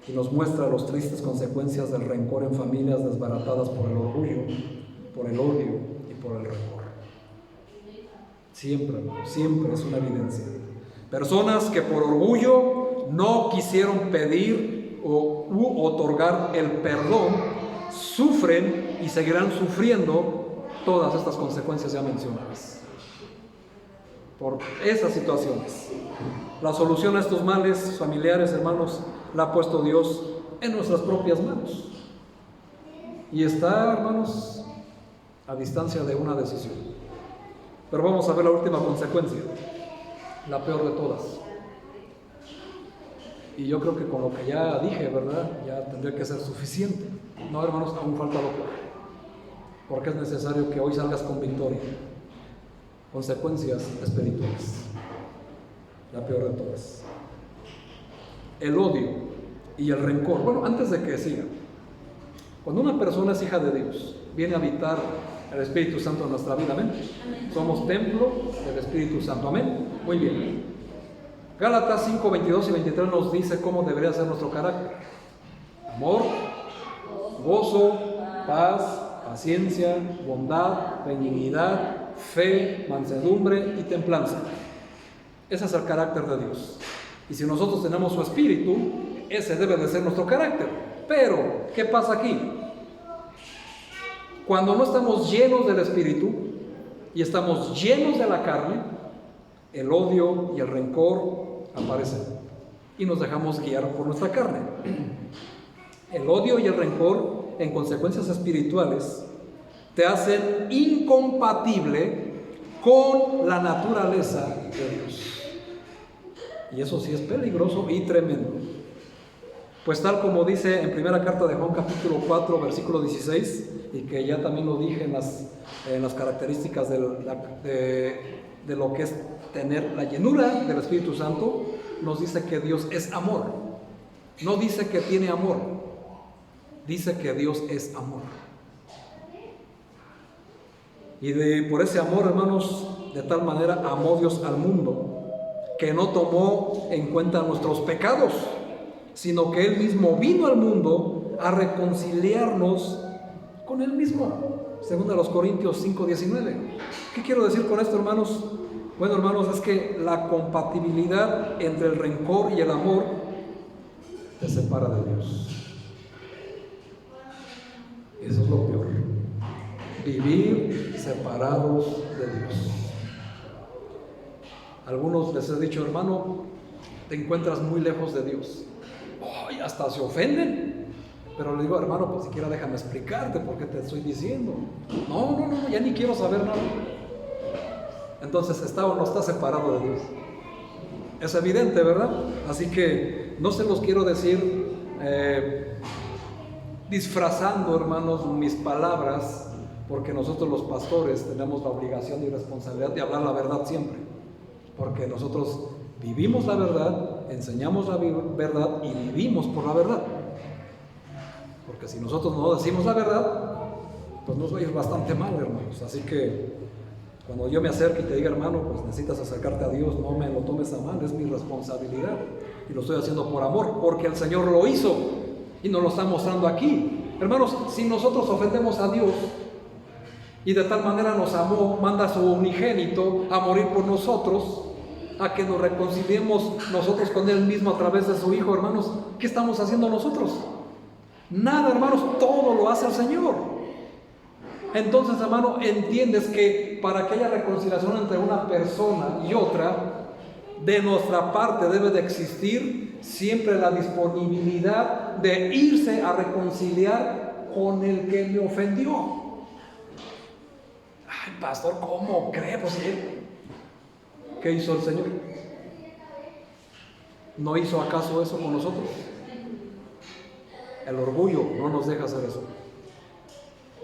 y nos muestra las tristes consecuencias del rencor en familias desbaratadas por el orgullo, por el odio y por el rencor. Siempre, siempre es una evidencia. Personas que por orgullo no quisieron pedir u otorgar el perdón, sufren y seguirán sufriendo todas estas consecuencias ya mencionadas. Por esas situaciones. La solución a estos males familiares, hermanos, la ha puesto Dios en nuestras propias manos. Y está, hermanos, a distancia de una decisión. Pero vamos a ver la última consecuencia, la peor de todas. Y yo creo que con lo que ya dije, ¿verdad? Ya tendría que ser suficiente. No, hermanos, aún falta lo peor. Porque es necesario que hoy salgas con victoria. Consecuencias espirituales. La peor de todas. El odio y el rencor. Bueno, antes de que siga, cuando una persona es hija de Dios, viene a habitar el Espíritu Santo en nuestra vida, ¿amén? Somos templo del Espíritu Santo, ¿amén? Muy bien. Gálatas 5, 22 y 23 nos dice cómo debería ser nuestro carácter: amor, gozo, paz, paciencia, bondad, benignidad, fe, mansedumbre y templanza. Ese es el carácter de Dios. Y si nosotros tenemos su espíritu, ese debe de ser nuestro carácter. Pero, ¿qué pasa aquí? Cuando no estamos llenos del espíritu y estamos llenos de la carne, el odio y el rencor aparecen y nos dejamos guiar por nuestra carne. El odio y el rencor, en consecuencias espirituales, te hacen incompatible con la naturaleza de Dios. Y eso sí es peligroso y tremendo. Pues tal como dice en primera carta de Juan capítulo 4 versículo 16, y que ya también lo dije en las características de lo que es tener la llenura del Espíritu Santo, nos dice que Dios es amor. No dice que tiene amor, dice que Dios es amor. Y por ese amor, hermanos, de tal manera amó Dios al mundo, que no tomó en cuenta nuestros pecados, sino que Él mismo vino al mundo a reconciliarnos con Él mismo. Según los Corintios 5:19. ¿Qué quiero decir con esto, hermanos? Bueno, hermanos, es que la compatibilidad entre el rencor y el amor te separa de Dios. Eso es lo peor. Vivir separados de Dios. Algunos les he dicho, hermano, te encuentras muy lejos de Dios. Y hasta se ofenden. Pero le digo, hermano, pues siquiera déjame explicarte por qué te estoy diciendo. No, ya ni quiero saber nada. Entonces, ¿está o no está separado de Dios? Es evidente, ¿verdad? Así que no se los quiero decir disfrazando, hermanos, mis palabras, porque nosotros los pastores tenemos la obligación y responsabilidad de hablar la verdad siempre. Porque nosotros vivimos la verdad, enseñamos la verdad y vivimos por la verdad. Porque si nosotros no decimos la verdad, pues nos va a ir bastante mal, hermanos. Así que cuando yo me acerque y te diga, hermano, pues necesitas acercarte a Dios, no me lo tomes a mal, es mi responsabilidad. Y lo estoy haciendo por amor, porque el Señor lo hizo y nos lo está mostrando aquí. Hermanos, si nosotros ofendemos a Dios y de tal manera nos amó, manda a su unigénito a morir por nosotros, a que nos reconciliemos nosotros con Él mismo a través de su Hijo, hermanos, ¿qué estamos haciendo nosotros? Nada, hermanos, todo lo hace el Señor. Entonces, hermano, entiendes que para que haya reconciliación entre una persona y otra, de nuestra parte debe de existir siempre la disponibilidad de irse a reconciliar con el que me ofendió. Ay, pastor, ¿cómo cree? Pues, ¿qué hizo el Señor? ¿No hizo acaso eso con nosotros? El orgullo no nos deja hacer eso.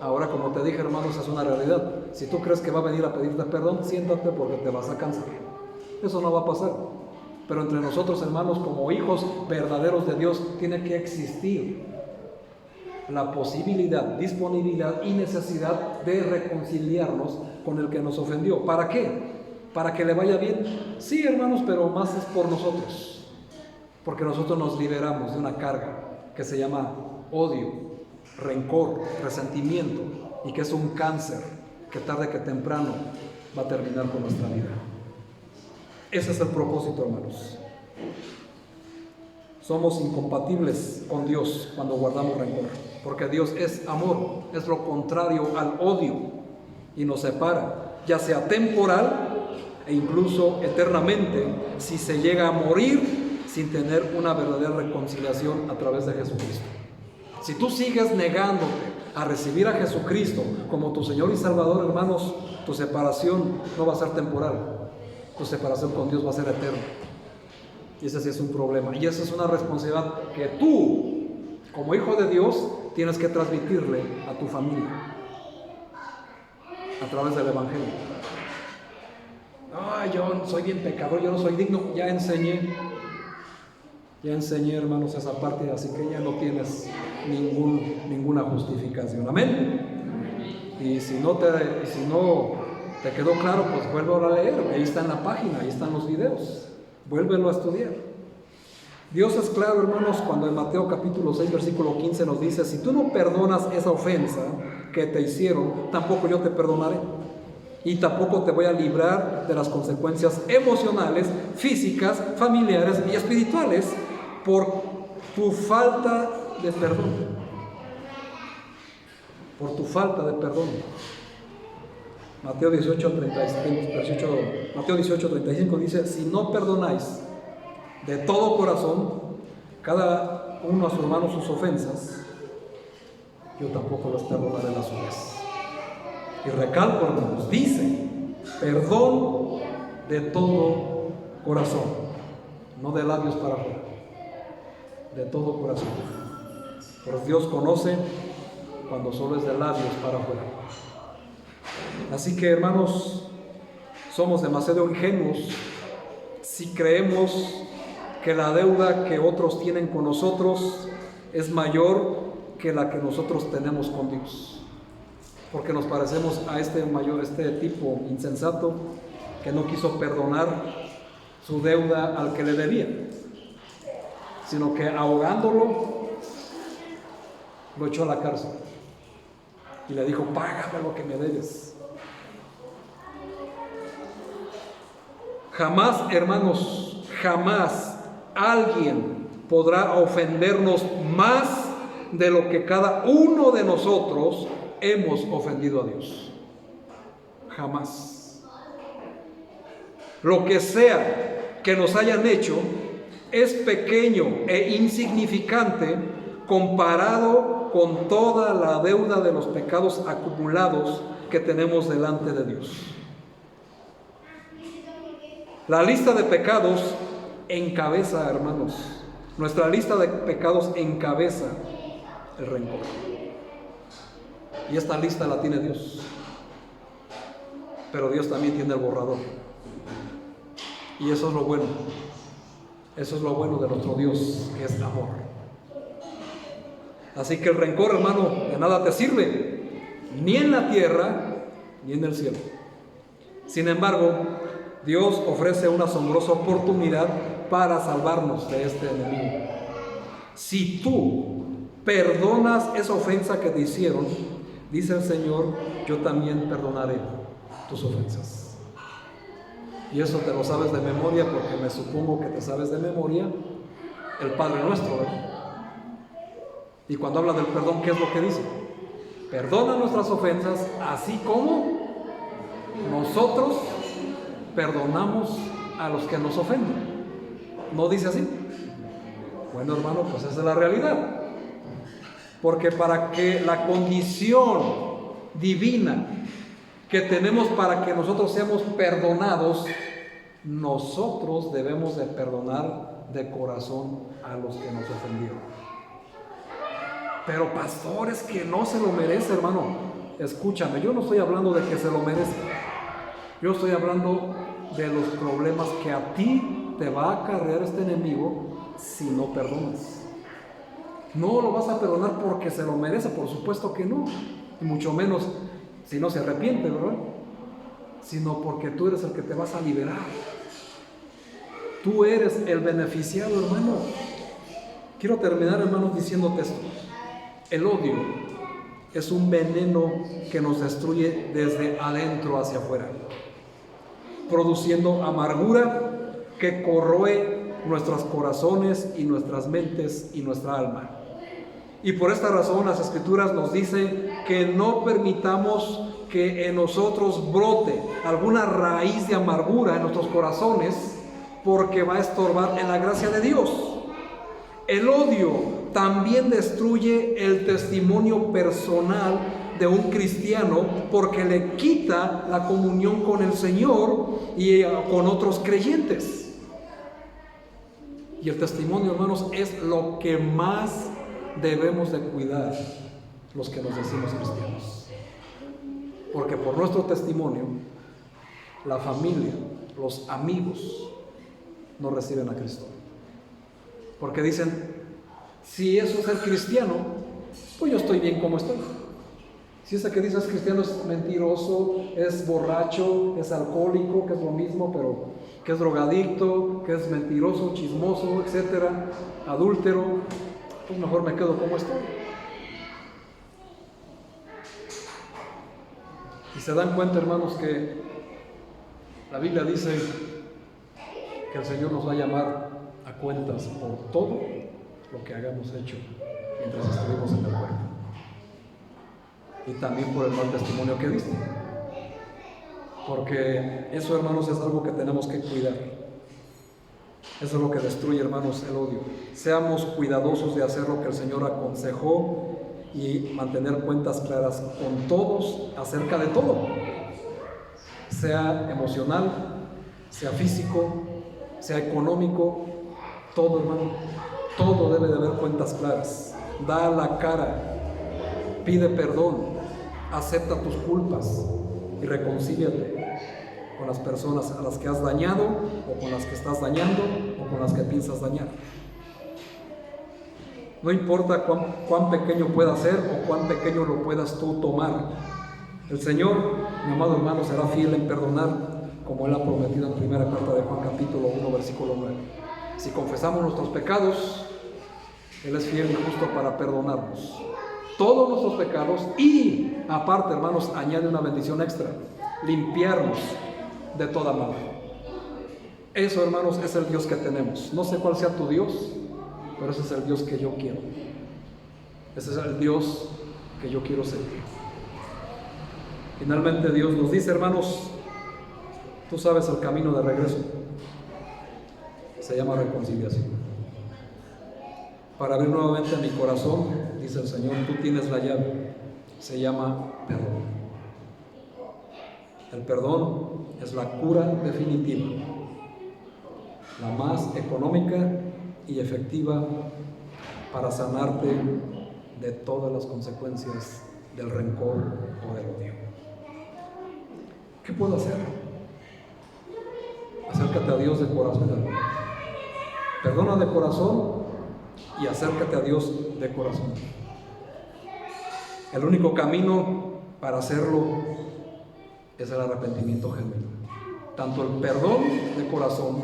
Ahora, como te dije, hermanos, es una realidad. Si tú crees que va a venir a pedirte perdón, siéntate porque te vas a cansar. Eso no va a pasar. Pero entre nosotros, hermanos, como hijos verdaderos de Dios, tiene que existir la posibilidad, disponibilidad y necesidad de reconciliarnos con el que nos ofendió. ¿Para qué? ¿Para que le vaya bien? Sí, hermanos, pero más es por nosotros. Porque nosotros nos liberamos de una carga que se llama odio, rencor, resentimiento, y que es un cáncer que tarde que temprano va a terminar con nuestra vida. Ese es el propósito, hermanos. Somos incompatibles con Dios cuando guardamos rencor, porque Dios es amor, es lo contrario al odio, y nos separa, ya sea temporal e incluso eternamente, si se llega a morir sin tener una verdadera reconciliación a través de Jesucristo. Si tú sigues negándote a recibir a Jesucristo como tu Señor y Salvador, hermanos, tu separación no va a ser temporal, tu separación con Dios va a ser eterna. Y ese sí es un problema, y esa es una responsabilidad que tú, como hijo de Dios, tienes que transmitirle a tu familia a través del Evangelio. Ay, yo soy bien pecador, yo no soy digno. Ya enseñé, hermanos, esa parte, así que ya no tienes ninguna justificación. Amén. Y si no te quedó claro, pues vuélvelo a leer. Ahí está en la página, ahí están los videos. Vuélvelo a estudiar. Dios es claro, hermanos, cuando en Mateo capítulo 6, versículo 15 nos dice: si tú no perdonas esa ofensa que te hicieron, tampoco yo te perdonaré. Y tampoco te voy a librar de las consecuencias emocionales, físicas, familiares y espirituales por tu falta de perdón. Por tu falta de perdón. Mateo 18:35 dice: si no perdonáis de todo corazón cada uno a su hermano sus ofensas, yo tampoco los perdonaré las suyas. Y recalco, hermanos, dice: perdón de todo corazón, no de labios para afuera, de todo corazón. Pues Dios conoce cuando solo es de labios para afuera. Así que, hermanos, somos demasiado ingenuos si creemos que la deuda que otros tienen con nosotros es mayor que la que nosotros tenemos con Dios. Porque nos parecemos a este tipo insensato que no quiso perdonar su deuda al que le debía, sino que ahogándolo lo echó a la cárcel y le dijo: págame lo que me debes. Jamás, hermanos, jamás alguien podrá ofendernos más de lo que cada uno de nosotros hemos ofendido a Dios. Jamás. Lo que sea que nos hayan hecho es pequeño e insignificante comparado con toda la deuda de los pecados acumulados que tenemos delante de Dios. La lista de pecados encabeza, hermanos, nuestra lista de pecados encabeza el rencor. Y esta lista la tiene Dios. Pero Dios también tiene el borrador. Y eso es lo bueno. Eso es lo bueno de nuestro Dios, que es amor. Así que el rencor, hermano, de nada te sirve, ni en la tierra, ni en el cielo. Sin embargo, Dios ofrece una asombrosa oportunidad para salvarnos de este enemigo. Si tú perdonas esa ofensa que te hicieron, dice el Señor, yo también perdonaré tus ofensas. Y eso te lo sabes de memoria, porque me supongo que te sabes de memoria el Padre Nuestro, ¿verdad? Y cuando habla del perdón, ¿qué es lo que dice? Perdona nuestras ofensas, así como nosotros perdonamos a los que nos ofenden. ¿No dice así? Bueno, hermano, pues esa es la realidad. Porque para que la condición divina que tenemos para que nosotros seamos perdonados, nosotros debemos de perdonar de corazón a los que nos ofendieron. Pero pastores, que no se lo merece, hermano. Escúchame, yo no estoy hablando de que se lo merece. Yo estoy hablando de los problemas que a ti te va a acarrear este enemigo si no perdonas. No lo vas a perdonar porque se lo merece, por supuesto que no. Y mucho menos si no se arrepiente, ¿verdad? Sino porque tú eres el que te vas a liberar. Tú eres el beneficiado, hermano. Quiero terminar, hermanos, diciéndote esto. El odio es un veneno que nos destruye desde adentro hacia afuera, produciendo amargura que corroe nuestros corazones y nuestras mentes y nuestra alma. Y por esta razón las Escrituras nos dicen que no permitamos que en nosotros brote alguna raíz de amargura en nuestros corazones, porque va a estorbar en la gracia de Dios. El odio también destruye el testimonio personal de un cristiano, porque le quita la comunión con el Señor y con otros creyentes. Y el testimonio, hermanos, es lo que más debemos de cuidar los que nos decimos cristianos. Porque por nuestro testimonio, la familia, los amigos, no reciben a Cristo. Porque dicen, si eso es ser cristiano, pues yo estoy bien como estoy. Si ese que dice es cristiano es mentiroso, es borracho, es alcohólico, que es lo mismo, pero que es drogadicto, que es mentiroso, chismoso, etcétera, adúltero, pues mejor me quedo como estoy. Y se dan cuenta, hermanos, que la Biblia dice que el Señor nos va a llamar a cuentas por todo lo que hagamos hecho mientras estuvimos en el cuerpo, y también por el mal testimonio que diste, porque eso, hermanos, es algo que tenemos que cuidar. Eso es lo que destruye, hermanos, el odio. Seamos cuidadosos de hacer lo que el Señor aconsejó y mantener cuentas claras con todos acerca de todo, sea emocional, sea físico, sea económico, Todo, hermano, todo debe de haber cuentas claras. Da la cara, pide perdón, acepta tus culpas y reconcíliate con las personas a las que has dañado, o con las que estás dañando, o con las que piensas dañar. No importa cuán pequeño pueda ser o cuán pequeño lo puedas tú tomar. El Señor, mi amado hermano, será fiel en perdonar, como Él ha prometido en primera carta de Juan capítulo 1, versículo 9. Si confesamos nuestros pecados, Él es fiel y justo para perdonarnos todos nuestros pecados, y aparte, hermanos, añade una bendición extra: limpiarnos de toda maldad. Eso, hermanos, es el Dios que tenemos. No sé cuál sea tu Dios, pero ese es el Dios que yo quiero. Ese es el Dios que yo quiero seguir. Finalmente Dios nos dice, hermanos, tú sabes el camino de regreso. Se llama reconciliación. Para abrir nuevamente mi corazón, dice el Señor, tú tienes la llave. Se llama perdón. El perdón es la cura definitiva, la más económica y efectiva para sanarte de todas las consecuencias del rencor o del odio. ¿Qué puedo hacer? Acércate a Dios de corazón, hermano. Perdona de corazón y acércate a Dios de corazón. El único camino para hacerlo es el arrepentimiento genuino. Tanto el perdón de corazón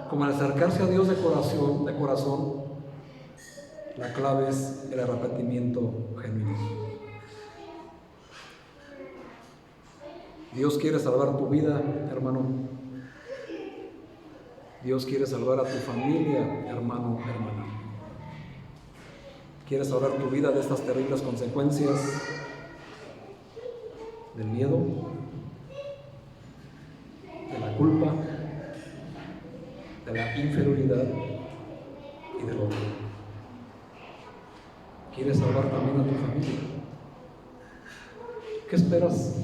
como el acercarse a Dios de corazón, la clave es el arrepentimiento genuino. Dios quiere salvar tu vida, hermano. Dios quiere salvar a tu familia, hermano, hermana. Quiere salvar tu vida de estas terribles consecuencias del miedo, de la culpa, de la inferioridad y del odio. Quiere salvar también a tu familia. ¿Qué esperas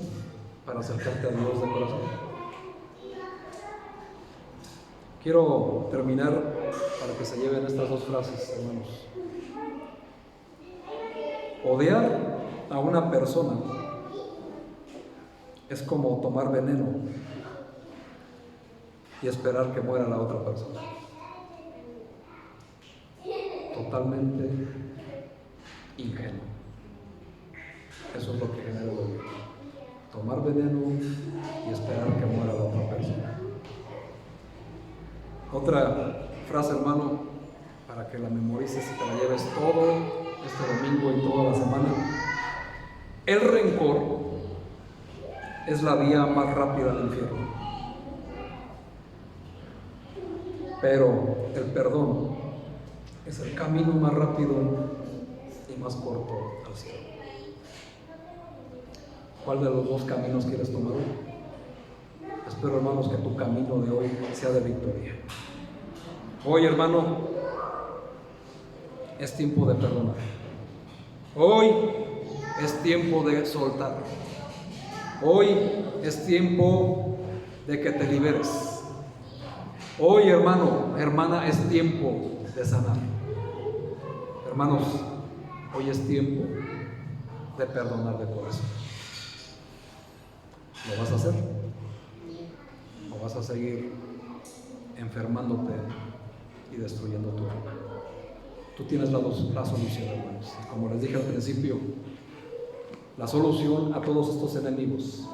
para acercarte a Dios de corazón? Quiero terminar para que se lleven estas dos frases, hermanos. Odiar a una persona es como tomar veneno y esperar que muera la otra persona. Totalmente ingenuo. Eso es lo que genera el odio. Tomar veneno y esperar que muera la otra persona. Otra frase, hermano, para que la memorices y te la lleves todo este domingo y toda la semana. El rencor es la vía más rápida al infierno, pero el perdón es el camino más rápido y más corto al cielo. ¿Cuál de los dos caminos quieres tomar hoy? Espero, hermanos, que tu camino de hoy sea de victoria. Hoy, hermano, es tiempo de perdonar. Hoy es tiempo de soltar. Hoy es tiempo de que te liberes. Hoy, hermano, hermana, es tiempo de sanar. Hermanos, hoy es tiempo de perdonar de corazón. ¿Lo vas a hacer? ¿O vas a seguir enfermándote y destruyendo tu alma? Tú tienes la solución, hermanos. Y como les dije al principio, la solución a todos estos enemigos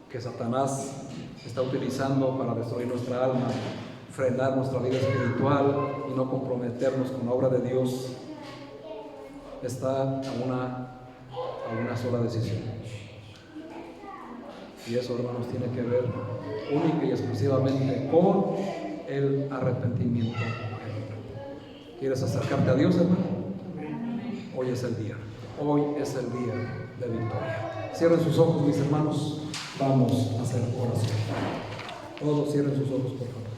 que Satanás está utilizando para destruir nuestra alma, frenar nuestra vida espiritual y no comprometernos con la obra de Dios, está a una sola decisión. Y eso, hermanos, tiene que ver única y exclusivamente con el arrepentimiento. ¿Quieres acercarte a Dios, hermano? Hoy es el día. Hoy es el día de victoria. Cierren sus ojos, mis hermanos. Vamos a hacer oración. Todos cierren sus ojos, por favor.